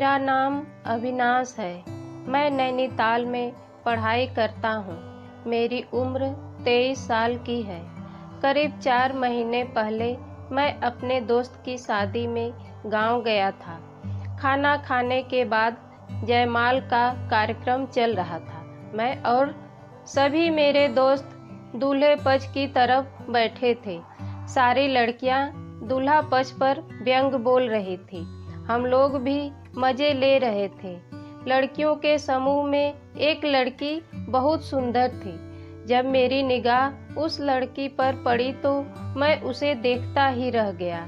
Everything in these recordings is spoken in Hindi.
मेरा नाम अविनाश है। मैं नैनीताल में पढ़ाई करता हूँ। मेरी उम्र 23 साल की है। करीब 4 महीने पहले मैं अपने दोस्त की शादी में गांव गया था। खाना खाने के बाद जयमाल का कार्यक्रम चल रहा था। मैं और सभी मेरे दोस्त दूल्हे पक्ष की तरफ बैठे थे। सारी लड़कियां दूल्हा पक्ष पर व्यंग बोल रही थी। हम लोग भी मज़े ले रहे थे। लड़कियों के समूह में एक लड़की बहुत सुंदर थी। जब मेरी निगाह उस लड़की पर पड़ी तो मैं उसे देखता ही रह गया।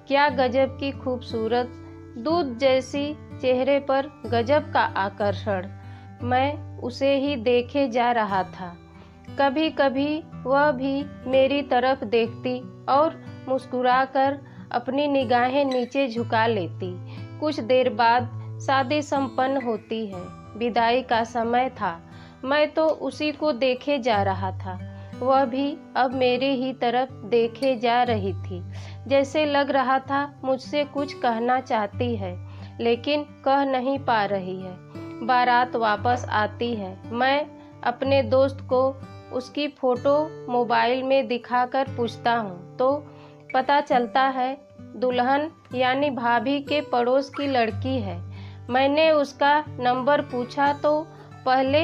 क्या गजब की खूबसूरत, दूध जैसी चेहरे पर गजब का आकर्षण। मैं उसे ही देखे जा रहा था। कभी कभी वह भी मेरी तरफ देखती और मुस्कुराकर अपनी निगाहें नीचे झुका लेती। कुछ देर बाद शादी संपन्न होती है। विदाई का समय था। मैं तो उसी को देखे जा रहा था। वह भी अब मेरी ही तरफ देखे जा रही थी। जैसे लग रहा था मुझसे कुछ कहना चाहती है, लेकिन कह नहीं पा रही है। बारात वापस आती है। मैं अपने दोस्त को उसकी फ़ोटो मोबाइल में दिखाकर पूछता हूँ तो पता चलता है दुल्हन यानी भाभी के पड़ोस की लड़की है। मैंने उसका नंबर पूछा तो पहले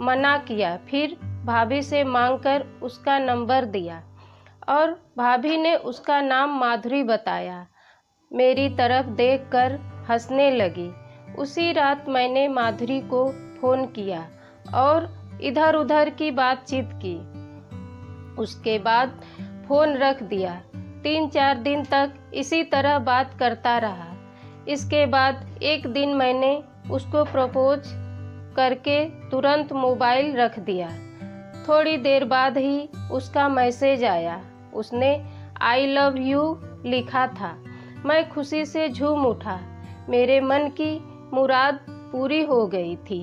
मना किया, फिर भाभी से मांगकर उसका नंबर दिया और भाभी ने उसका नाम माधुरी बताया। मेरी तरफ देखकर हंसने लगी। उसी रात मैंने माधुरी को फ़ोन किया और इधर उधर की बातचीत की। उसके बाद फ़ोन रख दिया। 3-4 दिन तक इसी तरह बात करता रहा। इसके बाद एक दिन मैंने उसको प्रपोज करके तुरंत मोबाइल रख दिया। थोड़ी देर बाद ही उसका मैसेज आया। उसने आई लव यू लिखा था। मैं खुशी से झूम उठा। मेरे मन की मुराद पूरी हो गई थी।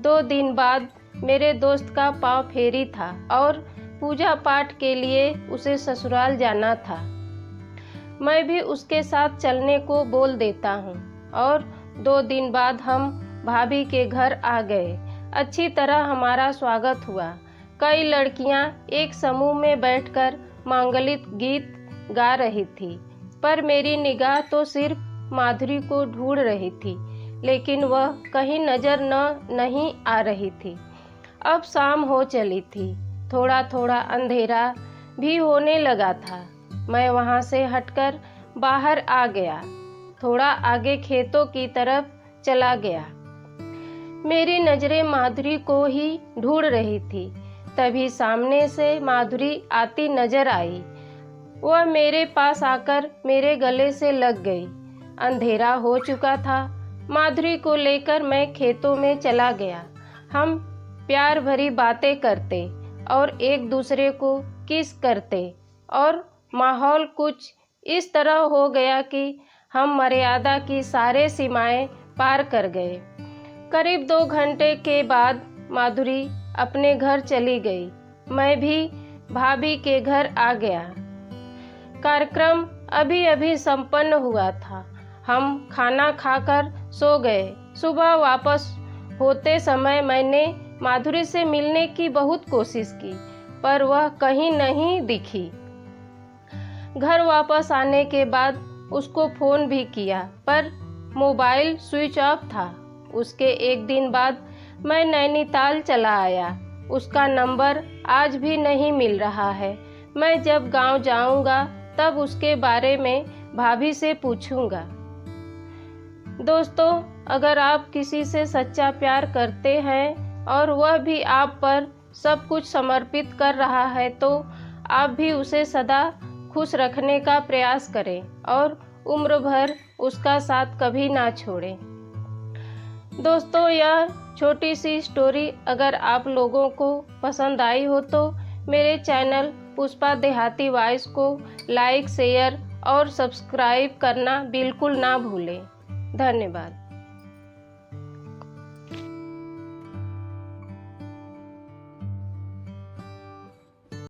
2 दिन बाद मेरे दोस्त का पाँव फेरी था और पूजा पाठ के लिए उसे ससुराल जाना था। मैं भी उसके साथ चलने को बोल देता हूँ और 2 दिन बाद हम भाभी के घर आ गए। अच्छी तरह हमारा स्वागत हुआ। कई लड़कियाँ एक समूह में बैठकर मांगलिक गीत गा रही थी, पर मेरी निगाह तो सिर्फ माधुरी को ढूंढ रही थी, लेकिन वह कहीं नजर नहीं आ रही थी। अब शाम हो चली थी। थोड़ा थोड़ा अंधेरा भी होने लगा था। मैं वहाँ से हटकर बाहर आ गया। थोड़ा आगे खेतों की तरफ चला गया। मेरी नज़रें माधुरी को ही ढूंढ रही थी। तभी सामने से माधुरी आती नजर आई। वह मेरे पास आकर मेरे गले से लग गई। अंधेरा हो चुका था। माधुरी को लेकर मैं खेतों में चला गया। हम प्यार भरी बातें करते और एक दूसरे को किस करते और माहौल कुछ इस तरह हो गया कि हम मर्यादा की सारे सीमाएं पार कर गए। करीब 2 घंटे के बाद माधुरी अपने घर चली गई। मैं भी भाभी के घर आ गया। कार्यक्रम अभी अभी संपन्न हुआ था। हम खाना खाकर सो गए। सुबह वापस होते समय मैंने माधुरी से मिलने की बहुत कोशिश की, पर वह कहीं नहीं दिखी। घर वापस आने के बाद उसको फ़ोन भी किया, पर मोबाइल स्विच ऑफ था। उसके एक दिन बाद मैं नैनीताल चला आया। उसका नंबर आज भी नहीं मिल रहा है। मैं जब गांव जाऊंगा तब उसके बारे में भाभी से पूछूंगा। दोस्तों, अगर आप किसी से सच्चा प्यार करते हैं और वह भी आप पर सब कुछ समर्पित कर रहा है, तो आप भी उसे सदा खुश रखने का प्रयास करें और उम्र भर उसका साथ कभी ना छोड़ें। दोस्तों, यह छोटी सी स्टोरी अगर आप लोगों को पसंद आई हो तो मेरे चैनल पुष्पा देहाती वॉइस को लाइक, शेयर और सब्सक्राइब करना बिल्कुल ना भूलें। धन्यवाद।